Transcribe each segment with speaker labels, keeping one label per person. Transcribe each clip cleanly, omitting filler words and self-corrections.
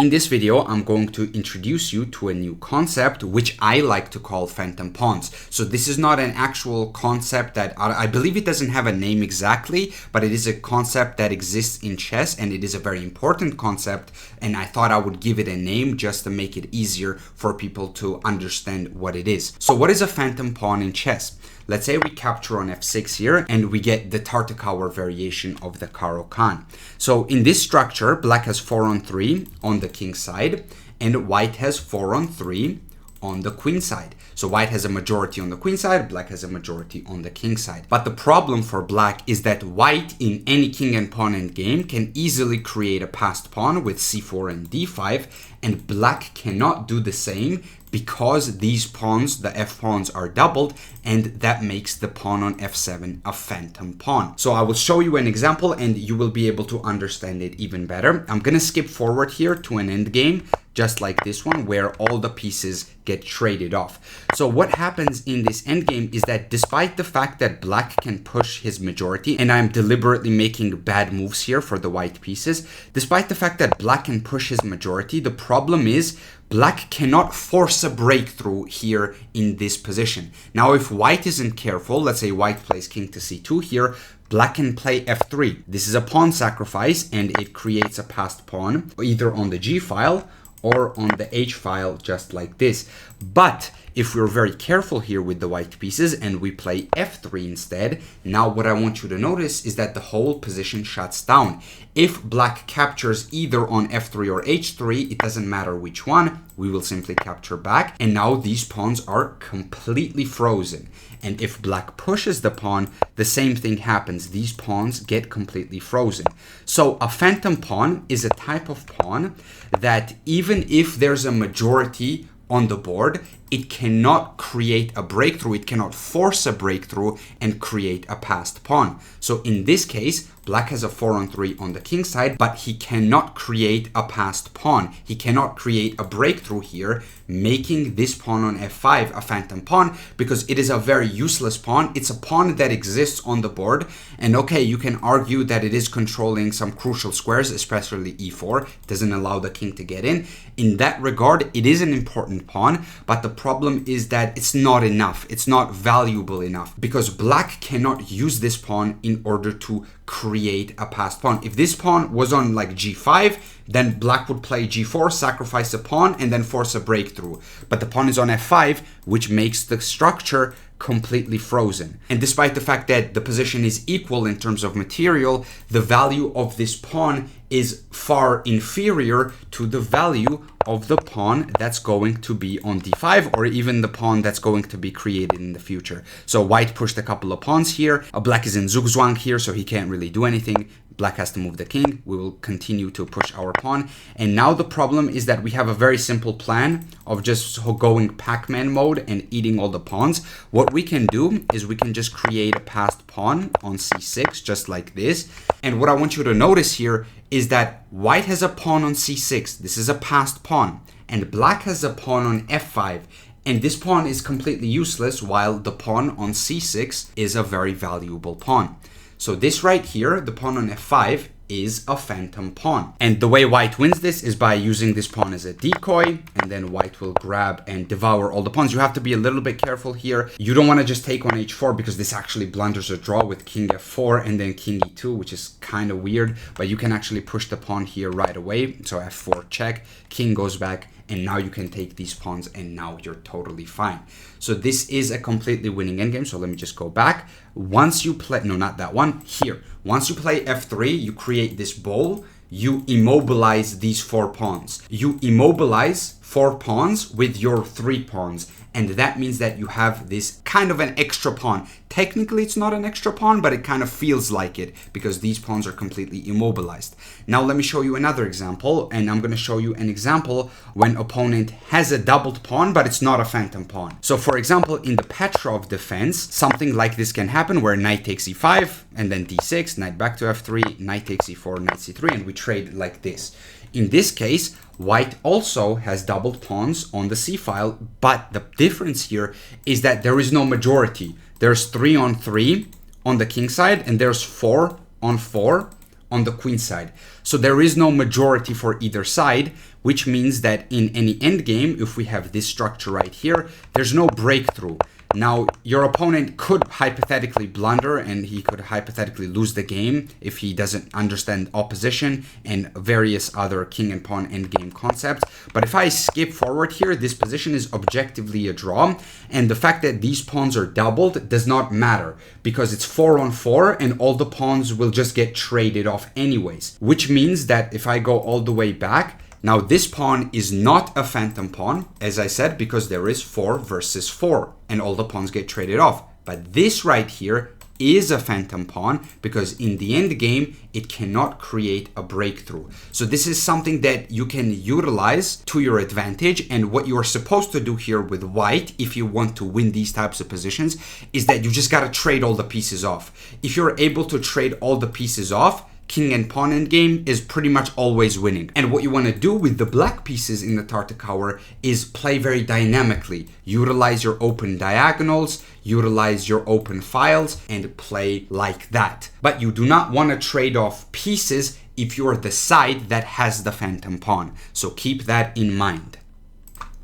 Speaker 1: In this video, I'm going to introduce you to a new concept, which I like to call phantom pawns. So this is not an actual concept that I believe it doesn't have a name exactly, but it is a concept that exists in chess, and it is a very important concept. And I thought I would give it a name just to make it easier for people to understand what it is. So what is a phantom pawn in chess? Let's say we capture on f6 here and we get the Tartakower variation of the Caro-Kann. So in this structure, black has 4 on 3 on the king side and white has 4 on 3 on the queen side. So white has a majority on the queen side, black has a majority on the king side. But the problem for black is that white in any king and pawn endgame can easily create a passed pawn with c4 and d5, and black cannot do the same because these pawns, the f pawns, are doubled, and that makes the pawn on f7 a phantom pawn. So I will show you an example and you will be able to understand it even better. I'm gonna skip forward here to an endgame, just like this one, where all the pieces get traded off. So what happens in this endgame is that despite the fact that black can push his majority, and I'm deliberately making bad moves here for the white pieces, despite the fact that black can push his majority, the problem is black cannot force a breakthrough here in this position. Now, if white isn't careful, let's say white plays king to c2 here, black can play f3. This is a pawn sacrifice and it creates a passed pawn either on the g file or on the h file, just like this. But if we're very careful here with the white pieces and we play f3 instead, now what I want you to notice is that the whole position shuts down. If black captures either on f3 or h3, it doesn't matter which one, we will simply capture back, and now these pawns are completely frozen. And if black pushes the pawn, the same thing happens. These pawns get completely frozen. So a phantom pawn is a type of pawn that even if there's a majority on the board, it cannot create a breakthrough, it cannot force a breakthrough and create a passed pawn. So in this case, black has a 4 on 3 on the king side, but he cannot create a passed pawn. He cannot create a breakthrough here, making this pawn on f5 a phantom pawn, because it is a very useless pawn. It's a pawn that exists on the board, and okay, you can argue that it is controlling some crucial squares, especially e4, it doesn't allow the king to get in. In that regard, it is an important pawn, but the problem is that it's not enough. It's not valuable enough because black cannot use this pawn in order to create a passed pawn. If this pawn was on like g5, then black would play g4, sacrifice a pawn, and then force a breakthrough. But the pawn is on f5, which makes the structure completely frozen. And despite the fact that the position is equal in terms of material, the value of this pawn is far inferior to the value of the pawn that's going to be on d5, or even the pawn that's going to be created in the future. So white pushed a couple of pawns here. Black is in zugzwang here, so he can't really do anything. Black has to move the king. We will continue to push our pawn. And now the problem is that we have a very simple plan of just going Pac-Man mode and eating all the pawns. What we can do is we can just create a passed pawn on c6, just like this. And what I want you to notice here is that white has a pawn on c6. This is a passed pawn. And black has a pawn on f5. And this pawn is completely useless, while the pawn on c6 is a very valuable pawn. So this right here, the pawn on f5, is a phantom pawn. And the way white wins this is by using this pawn as a decoy, and then white will grab and devour all the pawns. You have to be a little bit careful here. You don't want to just take on h4 because this actually blunders a draw with king f4 and then king e2, which is kind of weird, but you can actually push the pawn here right away. So f4 check, king goes back, and now you can take these pawns and now you're totally fine. So this is a completely winning endgame. So let me just go back. Once you play, no, not that one, here. Once you play f3, you create this bowl, you immobilize these 4 pawns. You immobilize 4 pawns with your 3 pawns. And that means that you have this kind of an extra pawn. Technically, it's not an extra pawn, but it kind of feels like it because these pawns are completely immobilized. Now, let me show you another example, and I'm going to show you an example when opponent has a doubled pawn, but it's not a phantom pawn. So, for example, in the Petrov defense, something like this can happen where knight takes e5, and then d6, knight back to f3, knight takes e4, knight c3, and we trade like this. In this case, white also has doubled pawns on the c-file, but the difference here is that there is no majority. There's 3 on 3 on the king side, and there's 4 on 4 on the queen side. So there is no majority for either side, which means that in any endgame, if we have this structure right here, there's no breakthrough. Now, your opponent could hypothetically blunder and he could hypothetically lose the game if he doesn't understand opposition and various other king and pawn endgame concepts. But if I skip forward here, this position is objectively a draw. And the fact that these pawns are doubled does not matter because it's 4 on 4 and all the pawns will just get traded off anyways. Which means that if I go all the way back, now this pawn is not a phantom pawn, as I said, because there is 4 versus 4 and all the pawns get traded off. But this right here is a phantom pawn because in the end game, it cannot create a breakthrough. So this is something that you can utilize to your advantage. And what you are supposed to do here with white, if you want to win these types of positions, is that you just got to trade all the pieces off. If you're able to trade all the pieces off, king and pawn endgame is pretty much always winning. And what you want to do with the black pieces in the Tartakower is play very dynamically. Utilize your open diagonals, utilize your open files, and play like that. But you do not want to trade off pieces if you're the side that has the phantom pawn. So keep that in mind.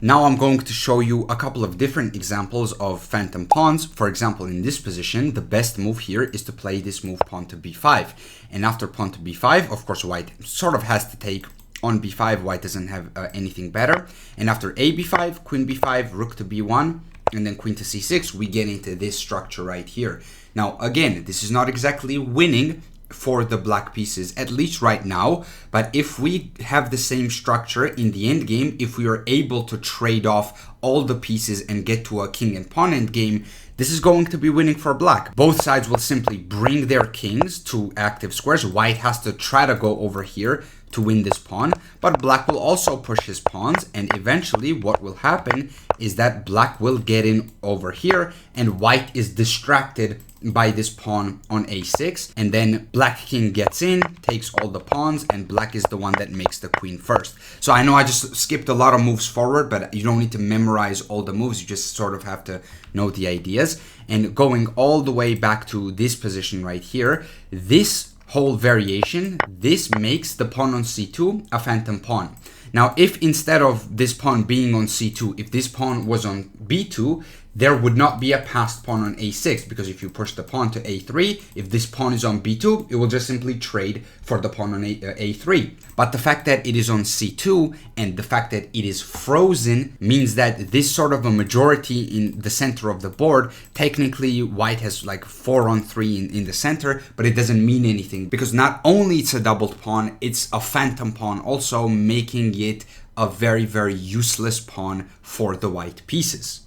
Speaker 1: Now I'm going to show you a couple of different examples of phantom pawns. For example, in this position, the best move here is to play this move pawn to b5. And after pawn to b5, of course, white sort of has to take on b5. White doesn't have anything better. And after a b5, queen b5, rook to b1, and then queen to c6, we get into this structure right here. Now, again, this is not exactly winning for the black pieces, at least right now. But if we have the same structure in the end game, if we are able to trade off all the pieces and get to a king and pawn end game, this is going to be winning for black. Both sides will simply bring their kings to active squares. White has to try to go over here to win this pawn, but black will also push his pawns, and eventually what will happen is that black will get in over here and white is distracted by this pawn on a6, and then black king gets in, takes all the pawns, and black is the one that makes the queen first. So I know I just skipped a lot of moves forward, but you don't need to memorize all the moves, you just sort of have to know the ideas. And going all the way back to this position right here, this whole variation, this makes the pawn on c2 a phantom pawn. Now, if instead of this pawn being on c2, if this pawn was on b2, there would not be a passed pawn on a6, because if you push the pawn to a3, if this pawn is on b2, it will just simply trade for the pawn on a3. But the fact that it is on c2 and the fact that it is frozen means that this sort of a majority in the center of the board, technically white has like 4 on 3 in the center, but it doesn't mean anything because not only it's a doubled pawn, it's a phantom pawn also, making it a very, very useless pawn for the white pieces.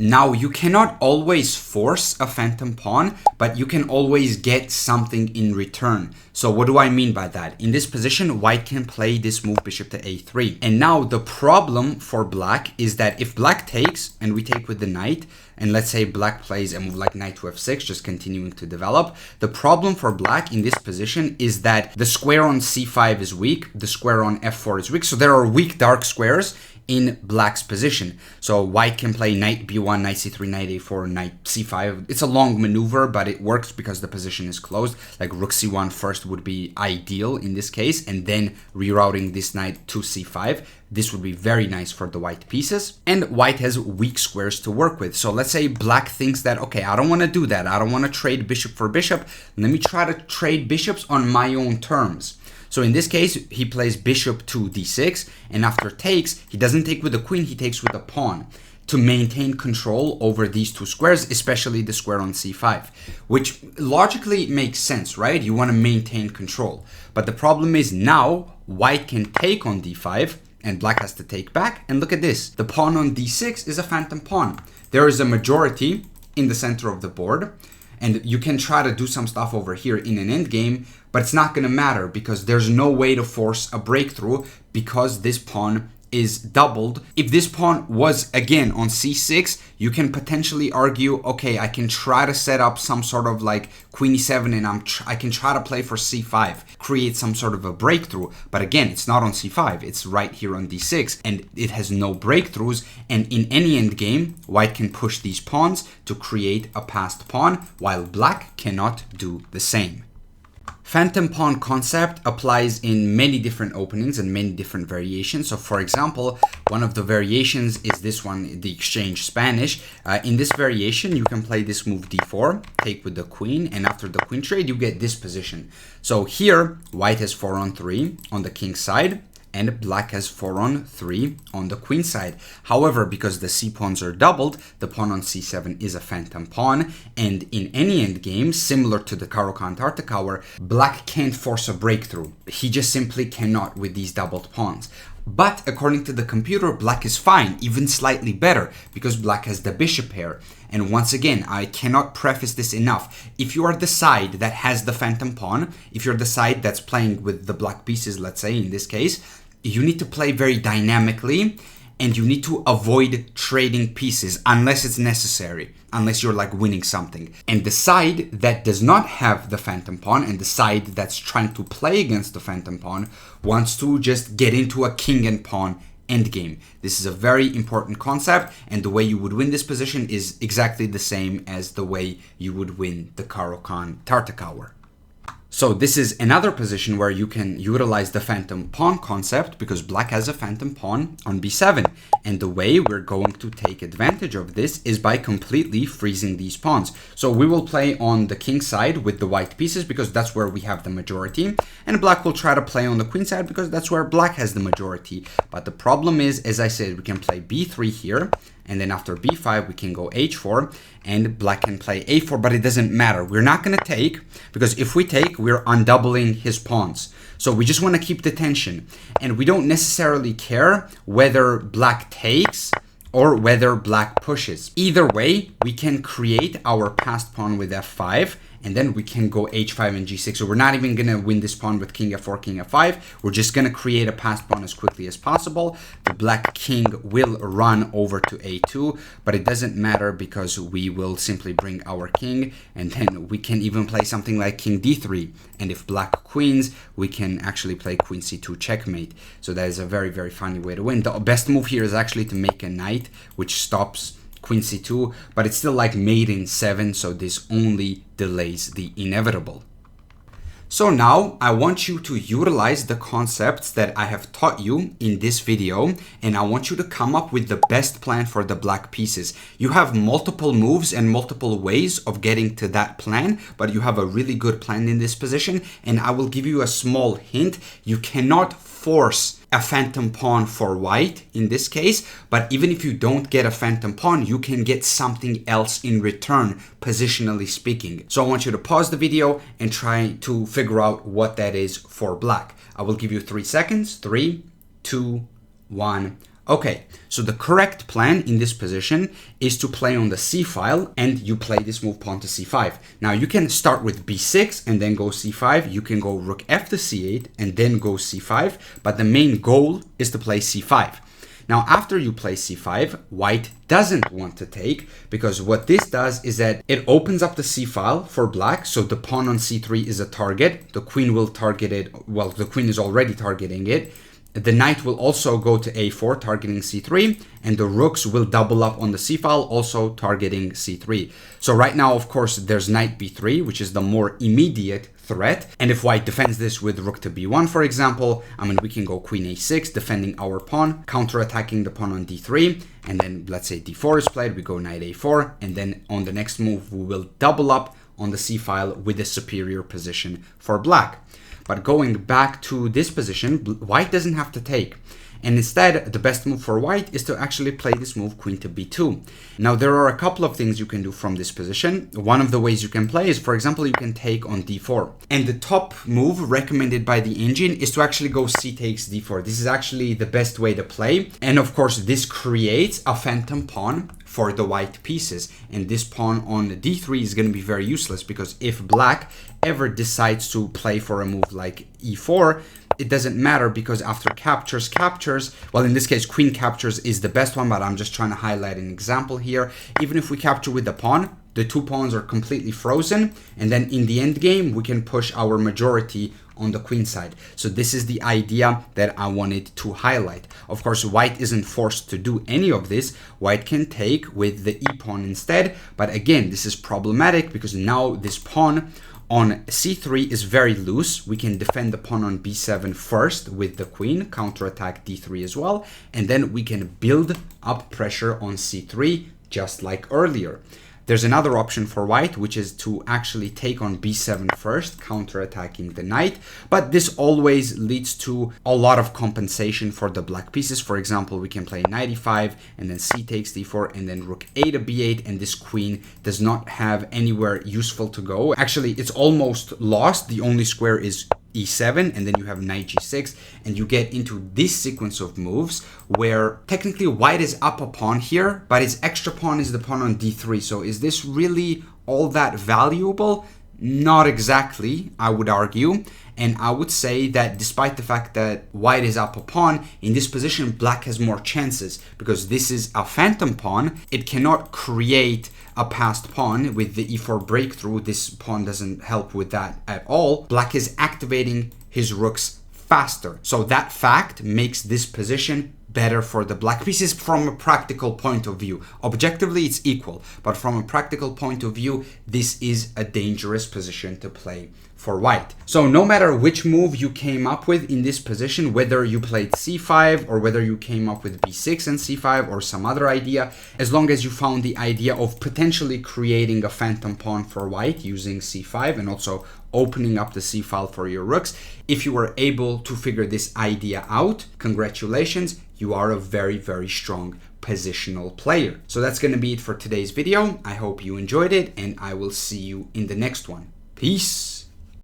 Speaker 1: Now, you cannot always force a phantom pawn, but you can always get something in return. So what do I mean by that? In this position, white can play this move bishop to a3. And now the problem for black is that if black takes and we take with the knight, and let's say black plays a move like knight to f6, just continuing to develop, the problem for black in this position is that the square on c5 is weak, the square on f4 is weak, so there are weak dark squares in black's position. So white can play knight b1, knight c3, knight a4, knight c5. It's a long maneuver, but it works because the position is closed. Like rook c1 first would be ideal in this case, and then rerouting this knight to c5. This would be very nice for the white pieces. And white has weak squares to work with. So let's say black thinks that, okay, I don't want to do that. I don't want to trade bishop for bishop. Let me try to trade bishops on my own terms. So in this case, he plays bishop to d6, and after takes, he doesn't take with the queen, he takes with the pawn to maintain control over these two squares, especially the square on c5, which logically makes sense, right? You want to maintain control. But the problem is now white can take on d5, and black has to take back. And look at this, the pawn on d6 is a phantom pawn. There is a majority in the center of the board, and you can try to do some stuff over here in an endgame, but it's not going to matter because there's no way to force a breakthrough because this pawn is doubled. If this pawn was again on c6, you can potentially argue, okay, I can try to set up some sort of like queen e7 and I can try to play for c5, create some sort of a breakthrough. But again, it's not on c5, it's right here on d6 and it has no breakthroughs. And in any end game, white can push these pawns to create a passed pawn while black cannot do the same. Phantom pawn concept applies in many different openings and many different variations. So for example, one of the variations is this one, the exchange Spanish. In this variation, you can play this move d4, take with the queen, and after the queen trade, you get this position. So here, white has 4 on 3 on the king side, and black has 4 on 3 on the queen side. However, because the c-pawns are doubled, the pawn on c7 is a phantom pawn, and in any endgame, similar to the Caro-Kann-Tartakower, black can't force a breakthrough. He just simply cannot with these doubled pawns. But according to the computer, black is fine, even slightly better, because black has the bishop pair. And once again, I cannot preface this enough. If you are the side that has the phantom pawn, if you're the side that's playing with the black pieces, let's say in this case, you need to play very dynamically, and you need to avoid trading pieces unless it's necessary, unless you're like winning something. And the side that does not have the phantom pawn and the side that's trying to play against the phantom pawn wants to just get into a king and pawn endgame. This is a very important concept, and the way you would win this position is exactly the same as the way you would win the Caro-Kann-Tartakower. So this is another position where you can utilize the phantom pawn concept because black has a phantom pawn on b7. And the way we're going to take advantage of this is by completely freezing these pawns. So we will play on the king side with the white pieces because that's where we have the majority. And black will try to play on the queen side because that's where black has the majority. But the problem is, as I said, we can play b3 here. And then after b5, we can go h4, and black can play a4, but it doesn't matter. We're not going to take, because if we take, we're undoubling his pawns. So we just want to keep the tension. And we don't necessarily care whether black takes or whether black pushes. Either way, we can create our passed pawn with f5, and then we can go h5 and g6. So we're not even going to win this pawn with king f4, king f5. We're just going to create a passed pawn as quickly as possible. The black king will run over to a2, but it doesn't matter because we will simply bring our king, and then we can even play something like king d3. And if black queens, we can actually play queen c2 checkmate. So that is a very, very funny way to win. The best move here is actually to make a knight, which stops queen c2, but it's still like mate in 7, so this only delays the inevitable. So now I want you to utilize the concepts that I have taught you in this video, and I want you to come up with the best plan for the black pieces. You have multiple moves and multiple ways of getting to that plan, but you have a really good plan in this position, and I will give you a small hint. You cannot force a phantom pawn for white in this case, but even if you don't get a phantom pawn, you can get something else in return, positionally speaking. So I want you to pause the video and try to figure out what that is for black. I will give you 3 seconds. 3, 2, 1. Okay, so the correct plan in this position is to play on the c file, and you play this move pawn to c5. Now you can start with b6 and then go c5. You can go rook f to c8 and then go c5, but the main goal is to play c5. Now after you play c5, white doesn't want to take, because what this does is that it opens up the c file for black, so the pawn on c3 is a target. The queen will target it, well, the queen is already targeting it. The knight will also go to a4, targeting c3, and the rooks will double up on the c file, also targeting c3. So right now, of course, there's knight b3, which is the more immediate threat. And if white defends this with rook to b1, for example, I mean, we can go queen a6, defending our pawn, counter-attacking the pawn on d3, and then let's say d4 is played, we go knight a4, and then on the next move, we will double up on the c file with a superior position for black. But going back to this position, white doesn't have to take. And instead, the best move for white is to actually play this move queen to b2. Now, there are a couple of things you can do from this position. One of the ways you can play is, for example, you can take on d4. And the top move recommended by the engine is to actually go c takes d4. This is actually the best way to play. And of course, this creates a phantom pawn for the white pieces, and this pawn on d3 is going to be very useless, because if black ever decides to play for a move like e4, it doesn't matter, because after captures, well, in this case queen captures is the best one, but I'm just trying to highlight an example here. Even if we capture with the pawn, the 2 pawns are completely frozen, and then in the end game we can push our majority on the queen side. So this is the idea that I wanted to highlight. Of course, white isn't forced to do any of this. White can take with the e pawn instead, but again, this is problematic because now this pawn on c3 is very loose. We can defend the pawn on b7 first with the queen, counterattack d3 as well, and then we can build up pressure on c3 just like earlier. There's another option for white, which is to actually take on b7 first, counterattacking the knight, but this always leads to a lot of compensation for the black pieces. For example, we can play knight e5 and then c takes d4 and then rook a to b8, and this queen does not have anywhere useful to go. Actually, it's almost lost. The only square is e7, and then you have knight g6, and you get into this sequence of moves where technically white is up a pawn here, but his extra pawn is the pawn on d3. So is this really all that valuable? Not exactly, I would argue. And I would say that despite the fact that white is up a pawn, in this position black has more chances, because this is a phantom pawn. It cannot create a passed pawn with the e4 breakthrough. This pawn doesn't help with that at all. Black is activating his rooks faster. So that fact makes this position better for the black pieces from a practical point of view. Objectively, it's equal, but from a practical point of view, this is a dangerous position to play for white. So no matter which move you came up with in this position, whether you played c5 or whether you came up with b6 and c5 or some other idea, as long as you found the idea of potentially creating a phantom pawn for white using c5 and also opening up the c file for your rooks, if you were able to figure this idea out, congratulations, you are a very, very strong positional player. So that's going to be it for today's video. I hope you enjoyed it, and I will see you in the next one. Peace.